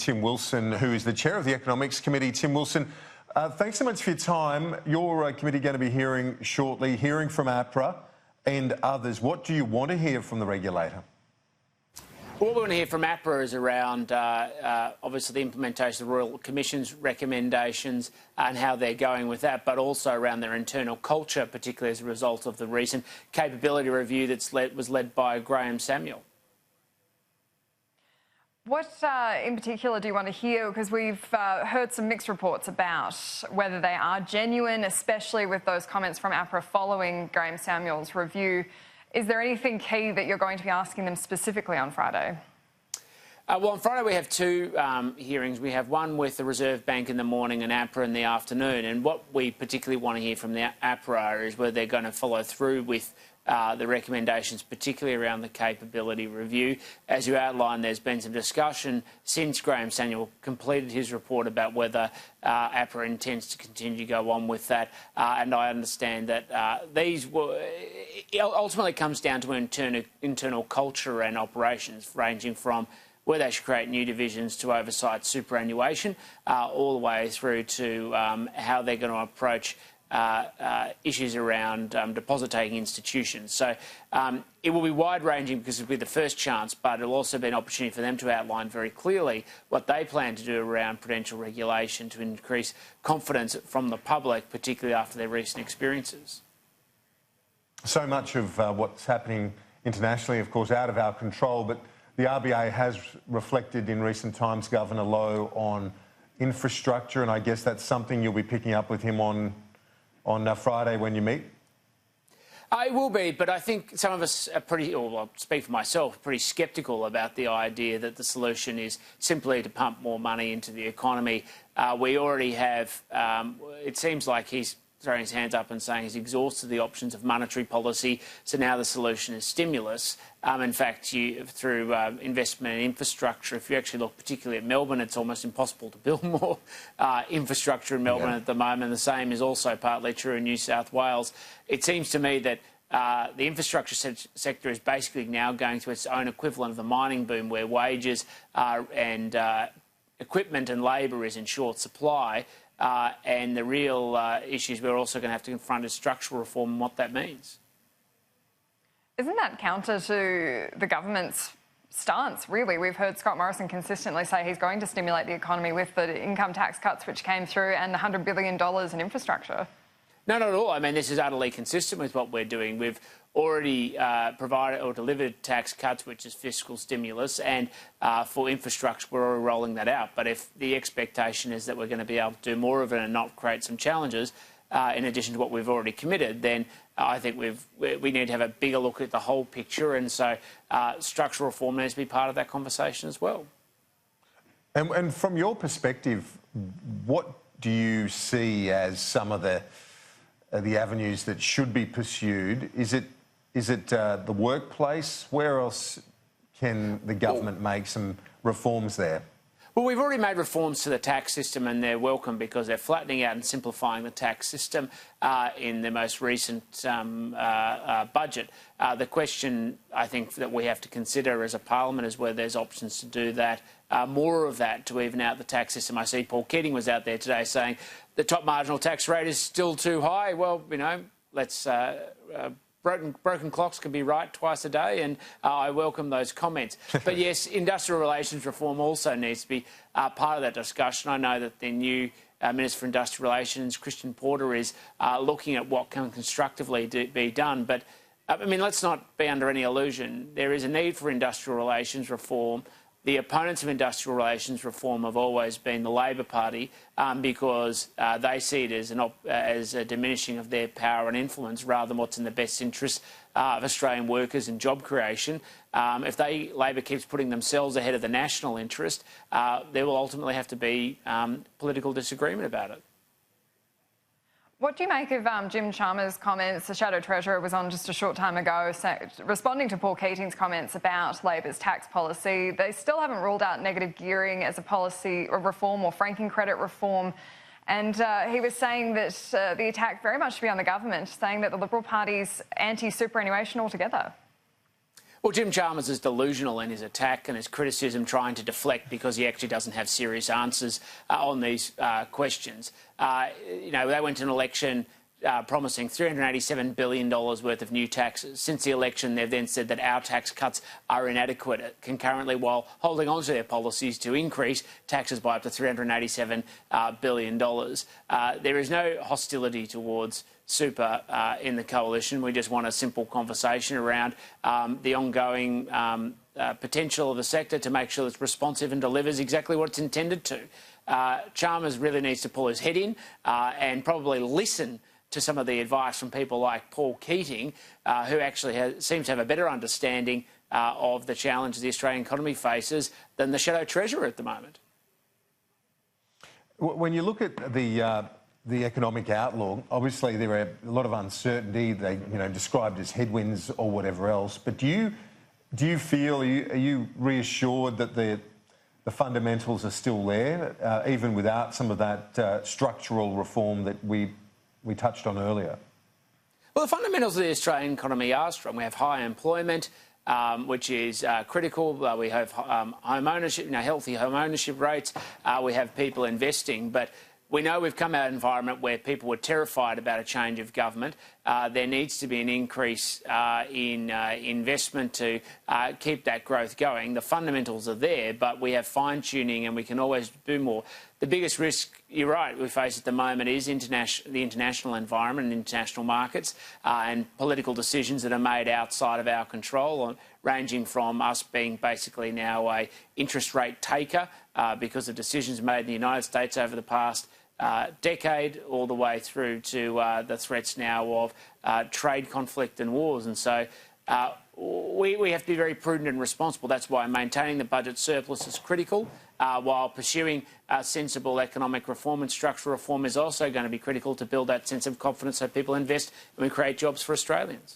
Tim Wilson, who is the chair of the Economics Committee. Tim Wilson, thanks so much for your time. Your committee going to be hearing shortly, hearing from APRA and others. What do you want to hear from the regulator? What we want to hear from APRA is around, obviously, the implementation of the Royal Commission's recommendations and how they're going with that, but also around their internal culture, particularly as a result of the recent capability review that was led by Graham Samuel. What in particular do you want to hear? Because we've heard some mixed reports about whether they are genuine, especially with those comments from APRA following Graham Samuel's review. Is there anything key that you're going to be asking them specifically on Friday? Well, on Friday we have two hearings. We have one with the Reserve Bank in the morning and APRA in the afternoon. And what we particularly want to hear from the APRA is whether they're going to follow through with the recommendations, particularly around the capability review. As you outlined, there's been some discussion since Graham Samuel completed his report about whether APRA intends to continue to go on with that. And I understand that these were ultimately comes down to internal culture and operations, ranging from where they should create new divisions to oversight superannuation, all the way through to how they're going to approach issues around deposit-taking institutions. So it will be wide-ranging because it will be the first chance, but it will also be an opportunity for them to outline very clearly what they plan to do around prudential regulation to increase confidence from the public, particularly after their recent experiences. So much of what's happening internationally, of course, out of our control, but the RBA has reflected in recent times, Governor Lowe, on infrastructure, and I guess that's something you'll be picking up with him on Friday when you meet? It will be, but I think some of us are or I'll speak for myself, pretty sceptical about the idea that the solution is simply to pump more money into the economy. We already have, it seems like he's throwing his hands up and saying he's exhausted the options of monetary policy, so now the solution is stimulus. In fact, through investment in infrastructure, if you actually look particularly at Melbourne, it's almost impossible to build more infrastructure in Melbourne at the moment. The same is also partly true in New South Wales. It seems to me that the infrastructure sector is basically now going to its own equivalent of the mining boom, where wages and equipment and labour is in short supply. And the real issues we're also going to have to confront is structural reform and what that means. Isn't that counter to the government's stance, really? We've heard Scott Morrison consistently say he's going to stimulate the economy with the income tax cuts which came through and the $100 billion in infrastructure. No, not at all. I mean, this is utterly consistent with what we're doing. We've already provided or delivered tax cuts, which is fiscal stimulus, and for infrastructure, we're already rolling that out. But if the expectation is that we're going to be able to do more of it and not create some challenges, in addition to what we've already committed, then I think we need to have a bigger look at the whole picture, and so structural reform needs to be part of that conversation as well. And from your perspective, what do you see as some of the avenues that should be pursued? Is it the workplace? Where else can the government make some reforms there? Well, we've already made reforms to the tax system, and they're welcome because they're flattening out and simplifying the tax system in the most recent budget. The question, I think, that we have to consider as a parliament is whether there's options to do that, more of that, to even out the tax system. I see Paul Keating was out there today saying the top marginal tax rate is still too high. Well, you know, let's... Broken clocks can be right twice a day, and I welcome those comments. But yes, industrial relations reform also needs to be part of that discussion. I know that the new Minister for Industrial Relations, Christian Porter, is looking at what can constructively be done. But, I mean, let's not be under any illusion. There is a need for industrial relations reform. The opponents of industrial relations reform have always been the Labor Party because they see it as a diminishing of their power and influence rather than what's in the best interest of Australian workers and job creation. If Labor keeps putting themselves ahead of the national interest, there will ultimately have to be political disagreement about it. What do you make of Jim Chalmers' comments? The Shadow Treasurer was on just a short time ago responding to Paul Keating's comments about Labor's tax policy. They still haven't ruled out negative gearing as a policy or reform or franking credit reform. And he was saying that the attack very much to be on the government, saying that the Liberal Party's anti-superannuation altogether. Well, Jim Chalmers is delusional in his attack and his criticism, trying to deflect because he actually doesn't have serious answers on these questions. You know, they went to an election promising $387 billion worth of new taxes. Since the election, they've then said that our tax cuts are inadequate concurrently, while holding on to their policies to increase taxes by up to $387 billion. There is no hostility towards super in the coalition. We just want a simple conversation around the ongoing potential of the sector to make sure it's responsive and delivers exactly what it's intended to. Chalmers really needs to pull his head in and probably listen to some of the advice from people like Paul Keating, who actually seems to have a better understanding of the challenges the Australian economy faces than the Shadow Treasurer at the moment. When you look at the economic outlook, obviously there are a lot of uncertainty. They, described as headwinds or whatever else. But do you feel, are you reassured that the fundamentals are still there, even without some of that structural reform that we touched on earlier? Well, the fundamentals of the Australian economy are strong. We have high employment, which is critical. We have home ownership, healthy home ownership rates. We have people investing, but we know we've come out of an environment where people were terrified about a change of government. There needs to be an increase in investment to keep that growth going. The fundamentals are there, but we have fine-tuning and we can always do more. The biggest risk, you're right, we face at the moment is the international environment and international markets and political decisions that are made outside of our control, ranging from us being basically now a interest rate taker because of decisions made in the United States over the past decade, all the way through to the threats now of trade conflict and wars. And so we have to be very prudent and responsible. That's why maintaining the budget surplus is critical, while pursuing sensible economic reform and structural reform is also going to be critical to build that sense of confidence so people invest and we create jobs for Australians.